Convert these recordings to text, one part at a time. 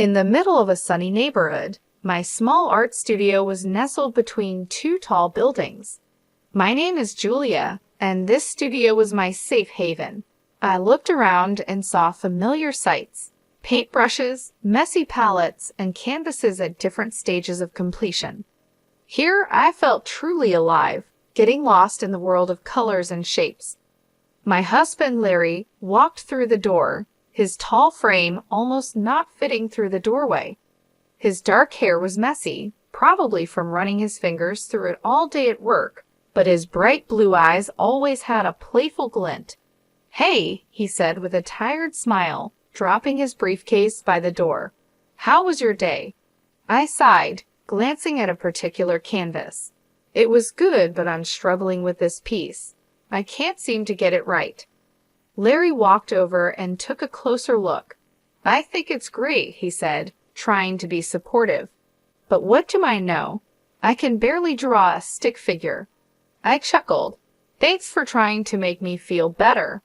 In the middle of a sunny neighborhood, my small art studio was nestled between two tall buildings. My name is Julia, and this studio was my safe haven. I looked around and saw familiar sights: paintbrushes, messy palettes, and canvases at different stages of completion. Here I felt truly alive, getting lost in the world of colors and shapes. My husband, Larry, walked through the door, his tall frame almost not fitting through the doorway. His dark hair was messy, probably from running his fingers through it all day at work, but his bright blue eyes always had a playful glint. "Hey," he said with a tired smile, dropping his briefcase by the door. "How was your day?" I sighed, glancing at a particular canvas. "It was good, but I'm struggling with this piece. I can't seem to get it right." Larry walked over and took a closer look. "I think it's great," he said, trying to be supportive. "But what do I know? I can barely draw a stick figure." I chuckled. "Thanks for trying to make me feel better."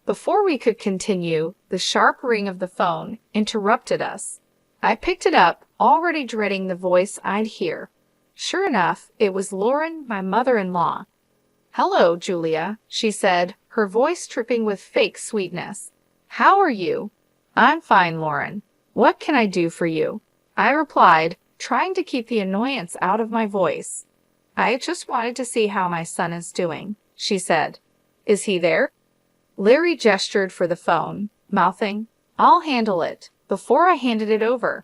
Before we could continue, the sharp ring of the phone interrupted us. I picked it up, already dreading the voice I'd hear. Sure enough, it was Lauren, my mother-in-law. "Hello, Julia," she said, her voice dripping with fake sweetness. "How are you?" "I'm fine, Lauren. What can I do for you?" I replied, trying to keep the annoyance out of my voice. "I just wanted to see how my son is doing," she said. "Is he there?" Larry gestured for the phone, mouthing, "I'll handle it," before I handed it over.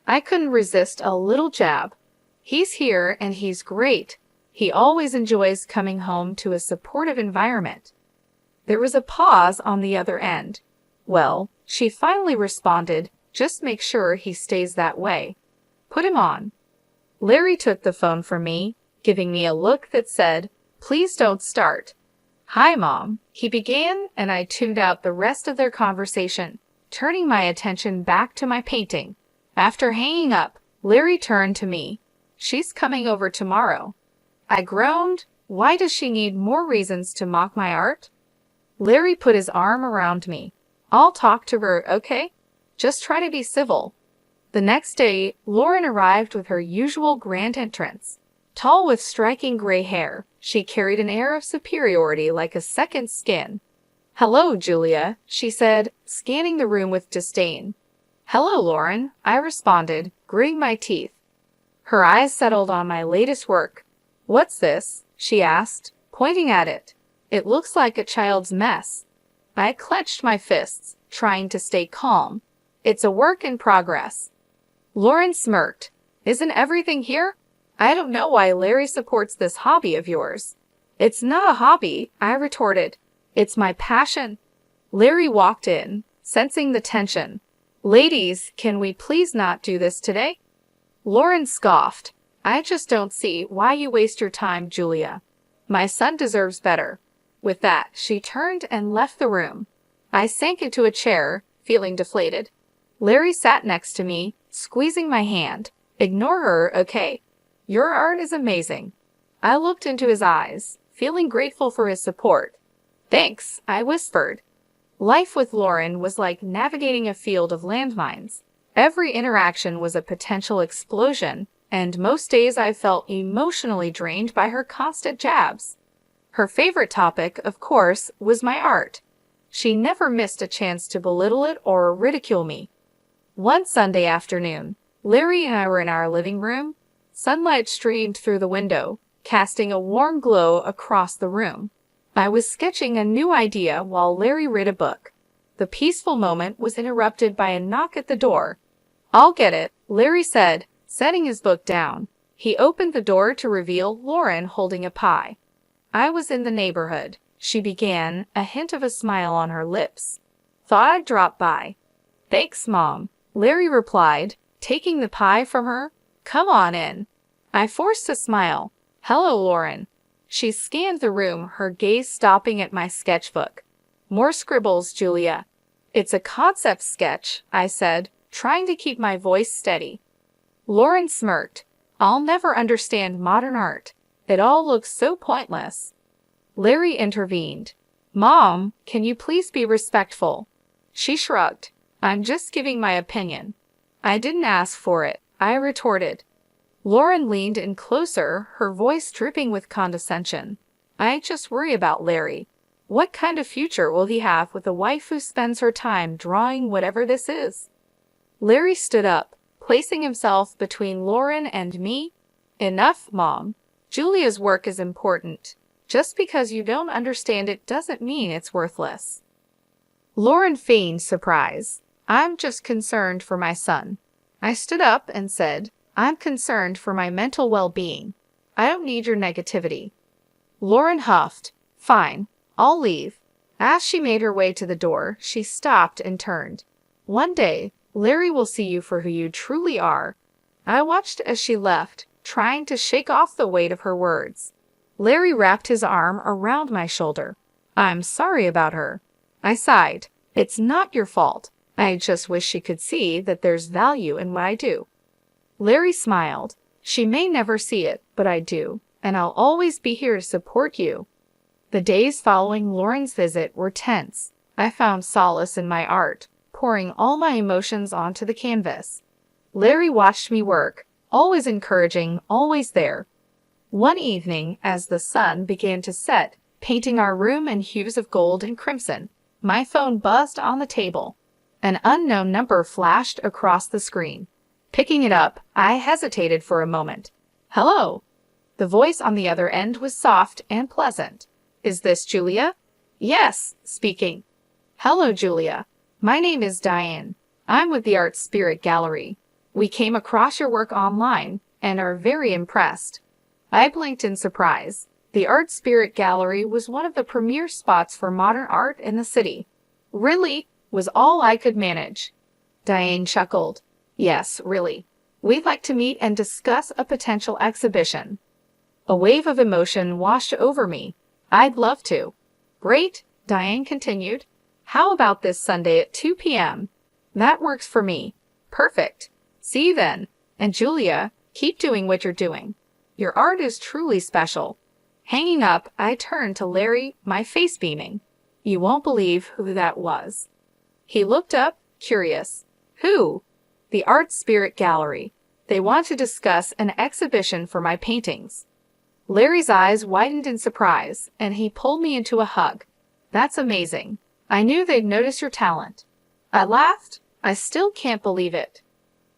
I couldn't resist a little jab. "He's here and he's great. He always enjoys coming home to a supportive environment." There was a pause on the other end. "Well," she finally responded, "just make sure he stays that way. Put him on." Larry took the phone from me, giving me a look that said, "Please don't start." "Hi, Mom," he began, and I tuned out the rest of their conversation, turning my attention back to my painting. After hanging up, Larry turned to me. "She's coming over tomorrow." I groaned. Why does she need more reasons to mock my art? Larry put his arm around me. "I'll talk to her, okay? Just try to be civil." The next day, Lauren arrived with her usual grand entrance. Tall with striking gray hair, she carried an air of superiority like a second skin. "Hello, Julia," she said, scanning the room with disdain. "Hello, Lauren," I responded, gritting my teeth. Her eyes settled on my latest work. "What's this?" she asked, pointing at it. "It looks like a child's mess." I clenched my fists, trying to stay calm. "It's a work in progress." Lauren smirked. "Isn't everything here?" "I don't know why Larry supports this hobby of yours." "It's not a hobby," I retorted. "It's my passion." Larry walked in, sensing the tension. "Ladies, can we please not do this today?" Lauren scoffed. "I just don't see why you waste your time, Julia. My son deserves better." With that, she turned and left the room. I sank into a chair, feeling deflated. Larry sat next to me, squeezing my hand. "Ignore her, okay? Your art is amazing." I looked into his eyes, feeling grateful for his support. "Thanks," I whispered. Life with Lauren was like navigating a field of landmines. Every interaction was a potential explosion, and most days I felt emotionally drained by her constant jabs. Her favorite topic, of course, was my art. She never missed a chance to belittle it or ridicule me. One Sunday afternoon, Larry and I were in our living room. Sunlight streamed through the window, casting a warm glow across the room. I was sketching a new idea while Larry read a book. The peaceful moment was interrupted by a knock at the door. "I'll get it," Larry said, setting his book down. He opened the door to reveal Lauren holding a pie. "I was in the neighborhood," she began, a hint of a smile on her lips. "Thought I'd drop by." "Thanks, Mom," Larry replied, taking the pie from her. "Come on in." I forced a smile. "Hello, Lauren." She scanned the room, her gaze stopping at my sketchbook. "More scribbles, Julia." "It's a concept sketch," I said, trying to keep my voice steady. Lauren smirked. "I'll never understand modern art. It all looks so pointless." Larry intervened. "Mom, can you please be respectful?" She shrugged. "I'm just giving my opinion." I didn't ask for it, I retorted. Lauren leaned in closer, her voice dripping with condescension. I just worry about Larry. What kind of future will he have with a wife who spends her time drawing whatever this is? Larry stood up, placing himself between Lauren and me. Enough, Mom. Julia's work is important. Just because you don't understand it doesn't mean it's worthless. Lauren feigned surprise. I'm just concerned for my son. I stood up and said, I'm concerned for my mental well-being. I don't need your negativity. Lauren huffed. Fine, I'll leave. As she made her way to the door, she stopped and turned. One day, Larry will see you for who you truly are. I watched as she left, trying to shake off the weight of her words. Larry wrapped his arm around my shoulder. I'm sorry about her. I sighed. It's not your fault. I just wish she could see that there's value in what I do. Larry smiled. She may never see it, but I do, and I'll always be here to support you. The days following Lauren's visit were tense. I found solace in my art, pouring all my emotions onto the canvas. Larry watched me work, always encouraging, always there. One evening, as the sun began to set, painting our room in hues of gold and crimson, my phone buzzed on the table. An unknown number flashed across the screen. Picking it up, I hesitated for a moment. Hello. The voice on the other end was soft and pleasant. Is this Julia? Yes, speaking. Hello, Julia. My name is Diane. I'm with the Art Spirit Gallery. We came across your work online and are very impressed. I blinked in surprise. The Art Spirit Gallery was one of the premier spots for modern art in the city. Really? Was all I could manage. Diane chuckled. Yes, really. We'd like to meet and discuss a potential exhibition. A wave of emotion washed over me. I'd love to. Great, Diane continued. How about this Sunday at 2 p.m.? That works for me. Perfect. See you then. And Julia, keep doing what you're doing. Your art is truly special. Hanging up, I turned to Larry, my face beaming. You won't believe who that was. He looked up, curious. Who? The Art Spirit Gallery. They want to discuss an exhibition for my paintings. Larry's eyes widened in surprise, and he pulled me into a hug. That's amazing. I knew they'd notice your talent. I laughed. I still can't believe it.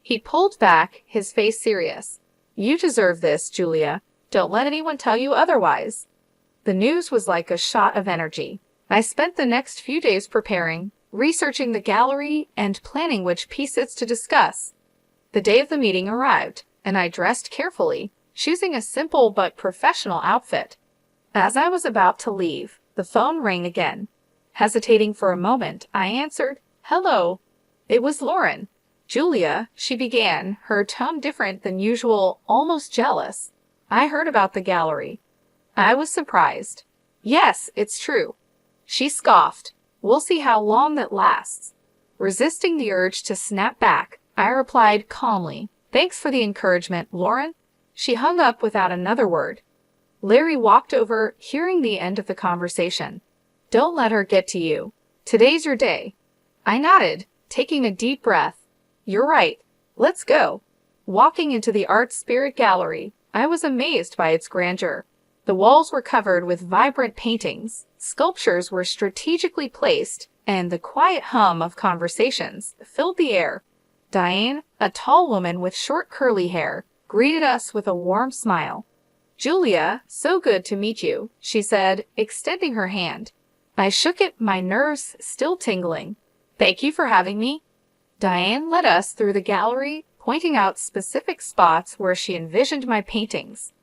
He pulled back, his face serious. You deserve this, Julia. Don't let anyone tell you otherwise. The news was like a shot of energy. I spent the next few days preparing, researching the gallery, and planning which pieces to discuss. The day of the meeting arrived, and I dressed carefully, choosing a simple but professional outfit. As I was about to leave, the phone rang again. Hesitating for a moment, I answered, Hello. It was Lauren. Julia, she began, her tone different than usual, almost jealous. I heard about the gallery. I was surprised. Yes, it's true. She scoffed. We'll see how long that lasts. Resisting the urge to snap back, I replied calmly, Thanks for the encouragement, Lauren. She hung up without another word. Larry walked over, hearing the end of the conversation. Don't let her get to you. Today's your day. I nodded, taking a deep breath. You're right. Let's go. Walking into the Art Spirit Gallery, I was amazed by its grandeur. The walls were covered with vibrant paintings, sculptures were strategically placed, and the quiet hum of conversations filled the air. Diane, a tall woman with short curly hair, greeted us with a warm smile. Julia, so good to meet you, she said, extending her hand. I shook it, my nerves still tingling. Thank you for having me. Diane led us through the gallery, pointing out specific spots where she envisioned my paintings.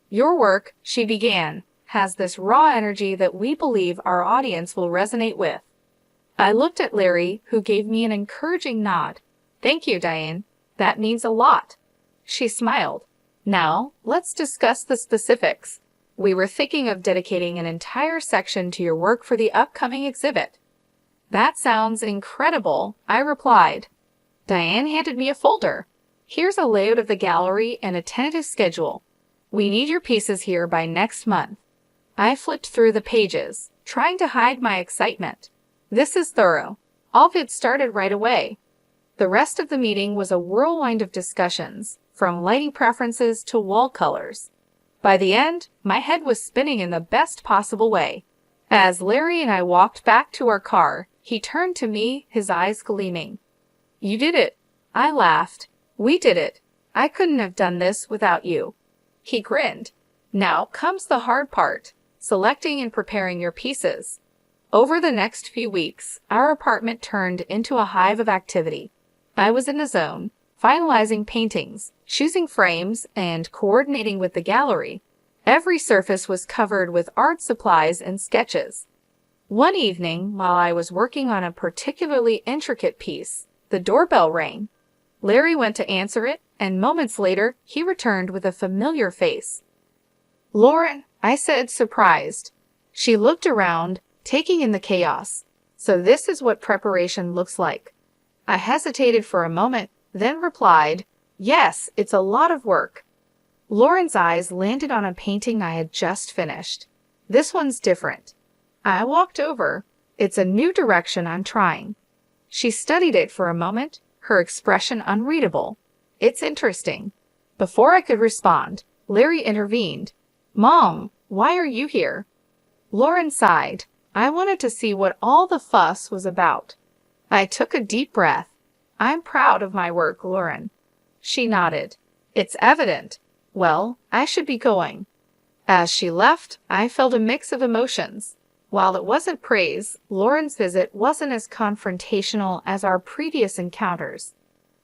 Your work, she began, has this raw energy that we believe our audience will resonate with. I looked at Larry, who gave me an encouraging nod. Thank you, Diane. That means a lot. She smiled. Now, let's discuss the specifics. We were thinking of dedicating an entire section to your work for the upcoming exhibit. That sounds incredible, I replied. Diane handed me a folder. Here's a layout of the gallery and a tentative schedule. We need your pieces here by next month. I flipped through the pages, trying to hide my excitement. This is thorough. I'll get started right away. The rest of the meeting was a whirlwind of discussions, from lighting preferences to wall colors. By the end, my head was spinning in the best possible way. As Larry and I walked back to our car, he turned to me, his eyes gleaming. "You did it." I laughed. "We did it. I couldn't have done this without you." He grinned. "Now comes the hard part, selecting and preparing your pieces." Over the next few weeks, our apartment turned into a hive of activity. I was in the zone, finalizing paintings, choosing frames, and coordinating with the gallery. Every surface was covered with art supplies and sketches. One evening, while I was working on a particularly intricate piece, the doorbell rang. Larry went to answer it, and moments later, he returned with a familiar face. "Lauren," I said, surprised. She looked around, taking in the chaos. "So this is what preparation looks like." I hesitated for a moment, then replied, "Yes, it's a lot of work." Lauren's eyes landed on a painting I had just finished. "This one's different." I walked over. "It's a new direction I'm trying." She studied it for a moment, her expression unreadable. "It's interesting." Before I could respond, Larry intervened. "Mom, why are you here?" Lauren sighed. "I wanted to see what all the fuss was about." I took a deep breath. "I'm proud of my work, Lauren." She nodded. "It's evident. Well, I should be going." As she left, I felt a mix of emotions. While it wasn't praise, Lauren's visit wasn't as confrontational as our previous encounters.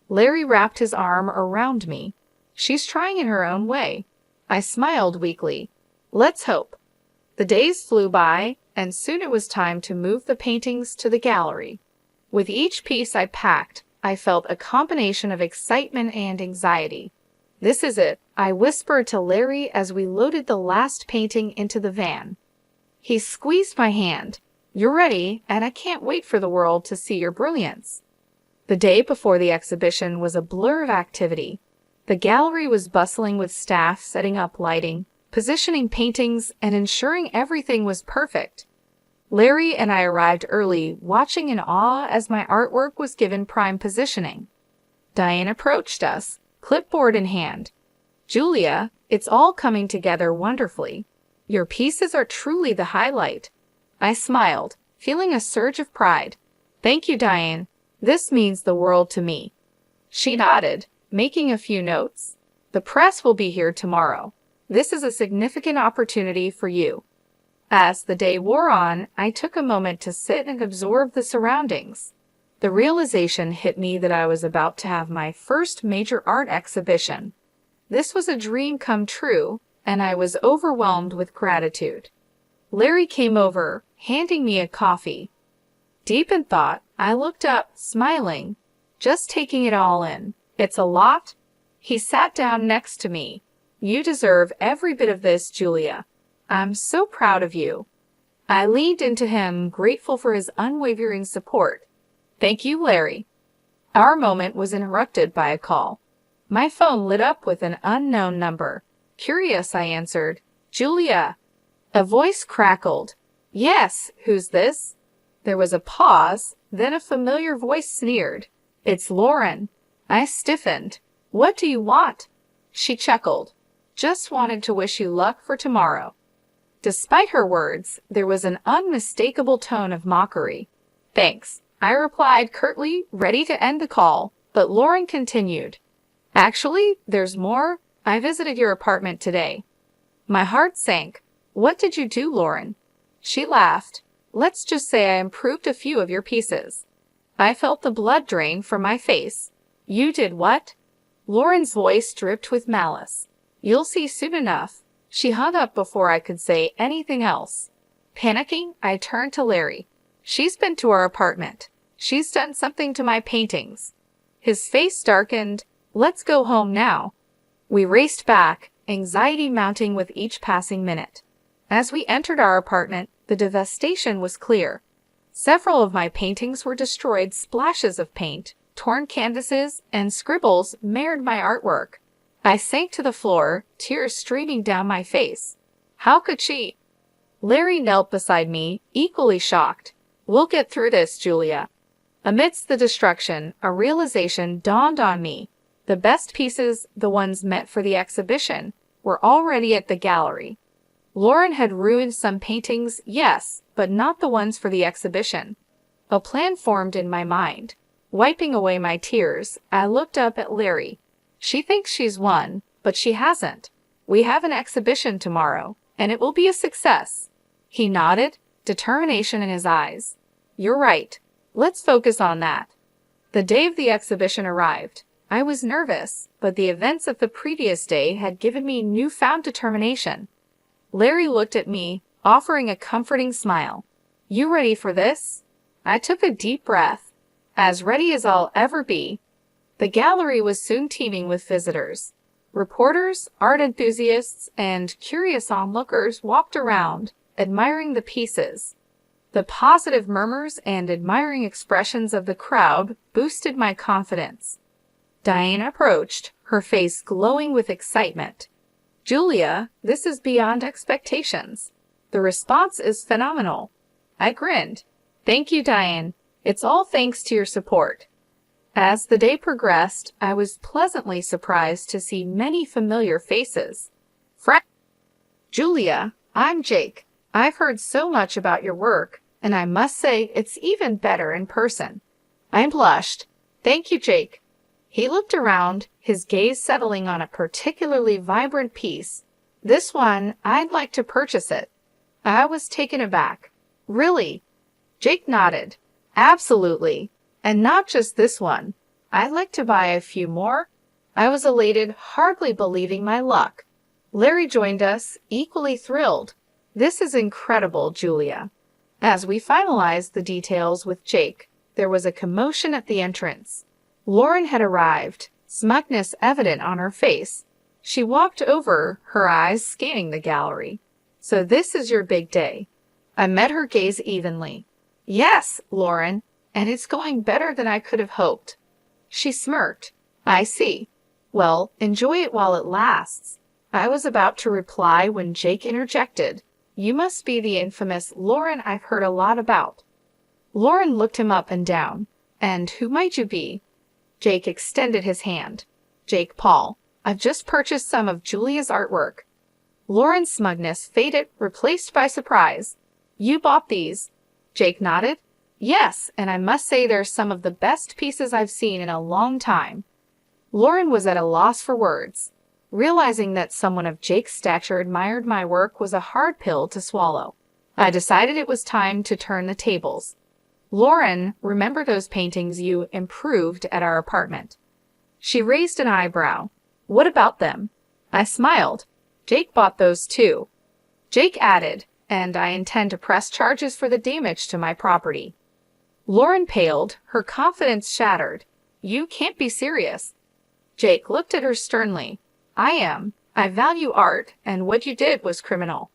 Larry wrapped his arm around me. "She's trying in her own way." I smiled weakly. "Let's hope." The days flew by, and soon it was time to move the paintings to the gallery. With each piece I packed, I felt a combination of excitement and anxiety. "This is it," I whispered to Larry as we loaded the last painting into the van. He squeezed my hand. "You're ready, and I can't wait for the world to see your brilliance." The day before the exhibition was a blur of activity. The gallery was bustling with staff setting up lighting, positioning paintings, and ensuring everything was perfect. Larry and I arrived early, watching in awe as my artwork was given prime positioning. Diane approached us, clipboard in hand. "Julia, it's all coming together wonderfully. Your pieces are truly the highlight." I smiled, feeling a surge of pride. "Thank you, Diane. This means the world to me." She nodded, making a few notes. "The press will be here tomorrow. This is a significant opportunity for you." As the day wore on, I took a moment to sit and absorb the surroundings. The realization hit me that I was about to have my first major art exhibition. This was a dream come true, and I was overwhelmed with gratitude. Larry came over, handing me a coffee. Deep in thought, I looked up, smiling, just taking it all in. "It's a lot." He sat down next to me. "You deserve every bit of this, Julia. I'm so proud of you." I leaned into him, grateful for his unwavering support. "Thank you, Larry." Our moment was interrupted by a call. My phone lit up with an unknown number. Curious, I answered. "Julia." A voice crackled. "Yes, who's this?" There was a pause, then a familiar voice sneered. "It's Lauren." I stiffened. "What do you want?" She chuckled. "Just wanted to wish you luck for tomorrow." Despite her words, there was an unmistakable tone of mockery. "Thanks," I replied curtly, ready to end the call, but Lauren continued. "Actually, there's more. I visited your apartment today." My heart sank. "What did you do, Lauren?" She laughed. "Let's just say I improved a few of your pieces." I felt the blood drain from my face. "You did what?" Lauren's voice dripped with malice. "You'll see soon enough." She hung up before I could say anything else. Panicking, I turned to Larry. "She's been to our apartment. She's done something to my paintings." His face darkened. "Let's go home now." We raced back, anxiety mounting with each passing minute. As we entered our apartment, the devastation was clear. Several of my paintings were destroyed, splashes of paint, torn canvases, and scribbles marred my artwork. I sank to the floor, tears streaming down my face. How could she? Larry knelt beside me, equally shocked. "We'll get through this, Julia." Amidst the destruction, a realization dawned on me. The best pieces, the ones meant for the exhibition, were already at the gallery. Lauren had ruined some paintings, yes, but not the ones for the exhibition. A plan formed in my mind. Wiping away my tears, I looked up at Larry. She thinks she's won, but she hasn't. We have an exhibition tomorrow, and it will be a success. He nodded, determination in his eyes. You're right. Let's focus on that. The day of the exhibition arrived. I was nervous, but the events of the previous day had given me newfound determination. Larry looked at me, offering a comforting smile. You ready for this? I took a deep breath. As ready as I'll ever be. The gallery was soon teeming with visitors. Reporters, art enthusiasts, and curious onlookers walked around, admiring the pieces. The positive murmurs and admiring expressions of the crowd boosted my confidence. Diane approached, her face glowing with excitement. Julia, this is beyond expectations. The response is phenomenal. I grinned. Thank you, Diane. It's all thanks to your support. As the day progressed, I was pleasantly surprised to see many familiar faces. Julia, I'm Jake. I've heard so much about your work, and I must say it's even better in person. I blushed. Thank you, Jake. He looked around, his gaze settling on a particularly vibrant piece. This one, I'd like to purchase it. I was taken aback. Really? Jake nodded. Absolutely. And not just this one. I'd like to buy a few more. I was elated, hardly believing my luck. Larry joined us, equally thrilled. This is incredible, Julia. As we finalized the details with Jake, there was a commotion at the entrance. Lauren had arrived, smugness evident on her face. She walked over, her eyes scanning the gallery. So this is your big day. I met her gaze evenly. Yes, Lauren, and it's going better than I could have hoped. She smirked. I see. Well, enjoy it while it lasts. I was about to reply when Jake interjected. You must be the infamous Lauren I've heard a lot about. Lauren looked him up and down. And who might you be? Jake extended his hand. Jake Paul. I've just purchased some of Julia's artwork. Lauren's smugness faded, replaced by surprise. You bought these? Jake nodded. Yes, and I must say they're some of the best pieces I've seen in a long time. Lauren was at a loss for words. Realizing that someone of Jake's stature admired my work was a hard pill to swallow. I decided it was time to turn the tables. Lauren, remember those paintings you improved at our apartment? She raised an eyebrow. What about them? I smiled. Jake bought those too. Jake added, and I intend to press charges for the damage to my property. Lauren paled, her confidence shattered. You can't be serious. Jake looked at her sternly. I am. I value art, and what you did was criminal.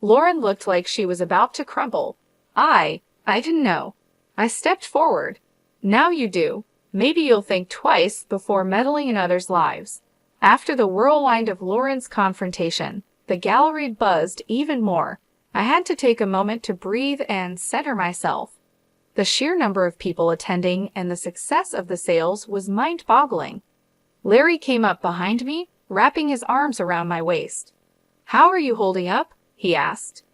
Lauren looked like she was about to crumble. I didn't know. I stepped forward. Now you do. Maybe you'll think twice before meddling in others' lives. After the whirlwind of Lauren's confrontation, the gallery buzzed even more. I had to take a moment to breathe and center myself. The sheer number of people attending and the success of the sales was mind-boggling. Larry came up behind me, wrapping his arms around my waist. How are you holding up? He asked.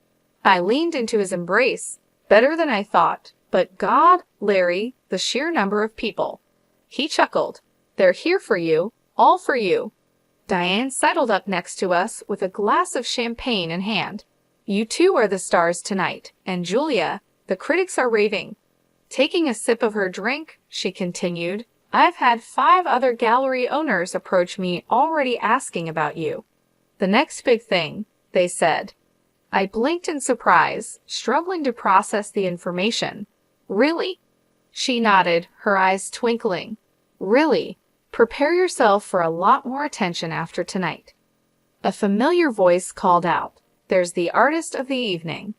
I leaned into his embrace. Better than I thought. But God, Larry, the sheer number of people. He chuckled. They're here for you, all for you. Diane settled up next to us with a glass of champagne in hand. You two are the stars tonight, and Julia, the critics are raving. Taking a sip of her drink, she continued, I've had 5 other gallery owners approach me already asking about you. The next big thing, they said. I blinked in surprise, struggling to process the information. Really? She nodded, her eyes twinkling. Really? Prepare yourself for a lot more attention after tonight. A familiar voice called out, There's the artist of the evening.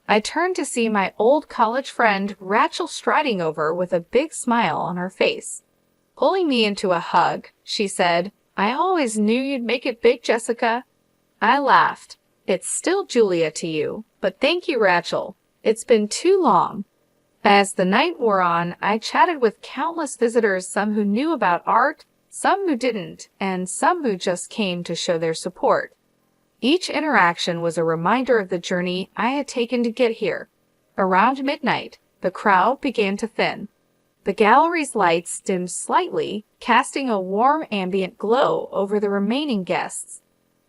I turned to see my old college friend Rachel striding over with a big smile on her face. Pulling me into a hug, she said, I always knew you'd make it big, Jessica. I laughed. It's still Julia to you, but thank you, Rachel. It's been too long. As the night wore on, I chatted with countless visitors, some who knew about art, some who didn't, and some who just came to show their support. Each interaction was a reminder of the journey I had taken to get here. Around midnight, the crowd began to thin. The gallery's lights dimmed slightly, casting a warm ambient glow over the remaining guests.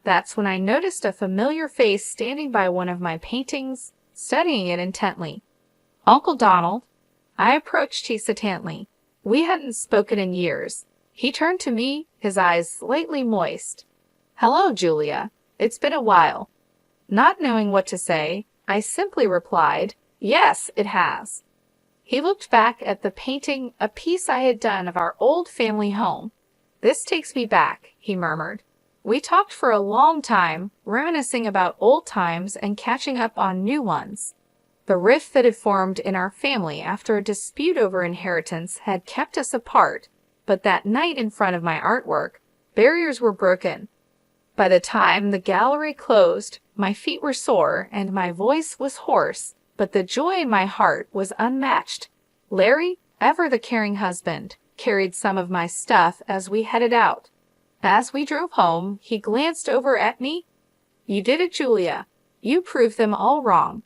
That's when I noticed a familiar face standing by one of my paintings, studying it intently. Uncle Donald. I approached hesitantly. We hadn't spoken in years. He turned to me, his eyes slightly moist. "Hello, Julia. It's been a while." Not knowing what to say, I simply replied, "Yes, it has." He looked back at the painting, a piece I had done of our old family home. "This takes me back," he murmured. We talked for a long time, reminiscing about old times and catching up on new ones. The rift that had formed in our family after a dispute over inheritance had kept us apart, but that night in front of my artwork, barriers were broken. By the time the gallery closed, my feet were sore and my voice was hoarse, but the joy in my heart was unmatched. Larry, ever the caring husband, carried some of my stuff as we headed out. As we drove home, he glanced over at me. "You did it, Julia. You proved them all wrong."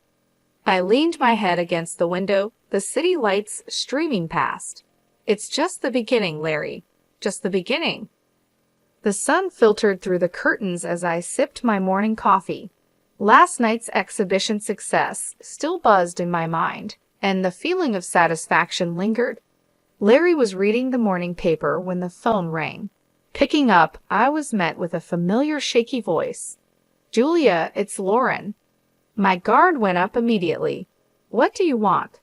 I leaned my head against the window, the city lights streaming past. "It's just the beginning, Larry. Just the beginning." The sun filtered through the curtains as I sipped my morning coffee. Last night's exhibition success still buzzed in my mind, and the feeling of satisfaction lingered. Larry was reading the morning paper when the phone rang. Picking up, I was met with a familiar shaky voice. "Julia, it's Lauren." My guard went up immediately. "What do you want?"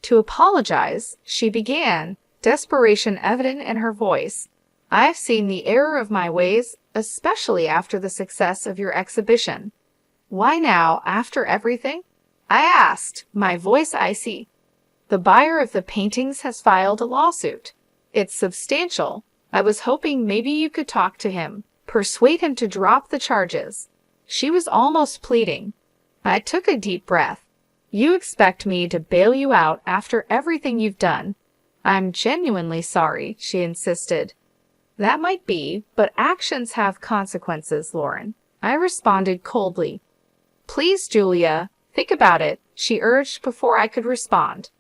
To apologize, she began, desperation evident in her voice. "I've seen the error of my ways, especially after the success of your exhibition." "Why now, after everything?" I asked, my voice icy. "The buyer of the paintings has filed a lawsuit. It's substantial. I was hoping maybe you could talk to him, persuade him to drop the charges." She was almost pleading. I took a deep breath. "You expect me to bail you out after everything you've done?" "I'm genuinely sorry," she insisted. "That might be, but actions have consequences, Lauren." I responded coldly. "Please, Julia, think about it," she urged before I could respond.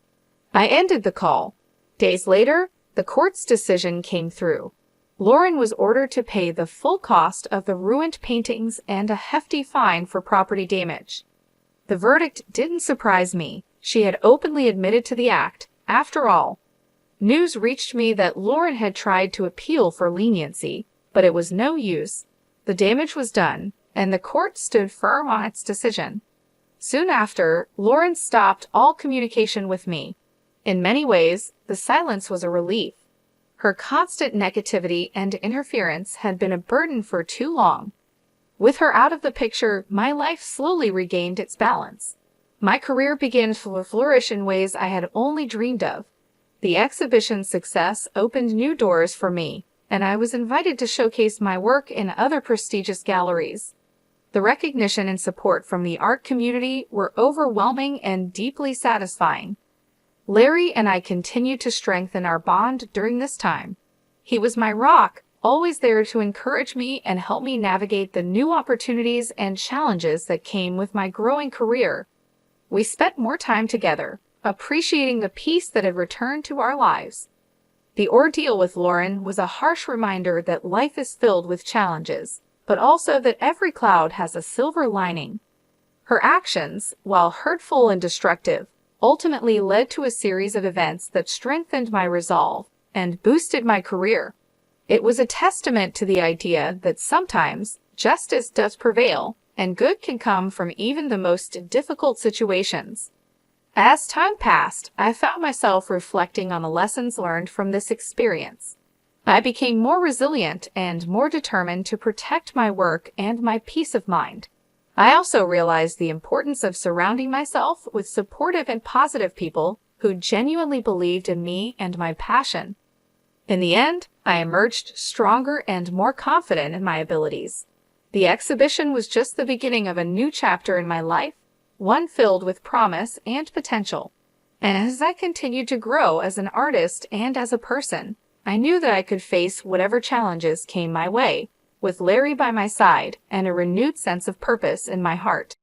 I ended the call. Days later, the court's decision came through. Lauren was ordered to pay the full cost of the ruined paintings and a hefty fine for property damage. The verdict didn't surprise me. She had openly admitted to the act. After all, news reached me that Lauren had tried to appeal for leniency, but it was no use. The damage was done, and the court stood firm on its decision. Soon after, Lauren stopped all communication with me. In many ways, the silence was a relief. Her constant negativity and interference had been a burden for too long. With her out of the picture, my life slowly regained its balance. My career began to flourish in ways I had only dreamed of. The exhibition's success opened new doors for me, and I was invited to showcase my work in other prestigious galleries. The recognition and support from the art community were overwhelming and deeply satisfying. Larry and I continued to strengthen our bond during this time. He was my rock, always there to encourage me and help me navigate the new opportunities and challenges that came with my growing career. We spent more time together, appreciating the peace that had returned to our lives. The ordeal with Lauren was a harsh reminder that life is filled with challenges, but also that every cloud has a silver lining. Her actions, while hurtful and destructive, ultimately led to a series of events that strengthened my resolve and boosted my career. It was a testament to the idea that sometimes justice does prevail, and good can come from even the most difficult situations. As time passed, I found myself reflecting on the lessons learned from this experience. I became more resilient and more determined to protect my work and my peace of mind. I also realized the importance of surrounding myself with supportive and positive people who genuinely believed in me and my passion. In the end, I emerged stronger and more confident in my abilities. The exhibition was just the beginning of a new chapter in my life, one filled with promise and potential. And as I continued to grow as an artist and as a person, I knew that I could face whatever challenges came my way, with Larry by my side and a renewed sense of purpose in my heart.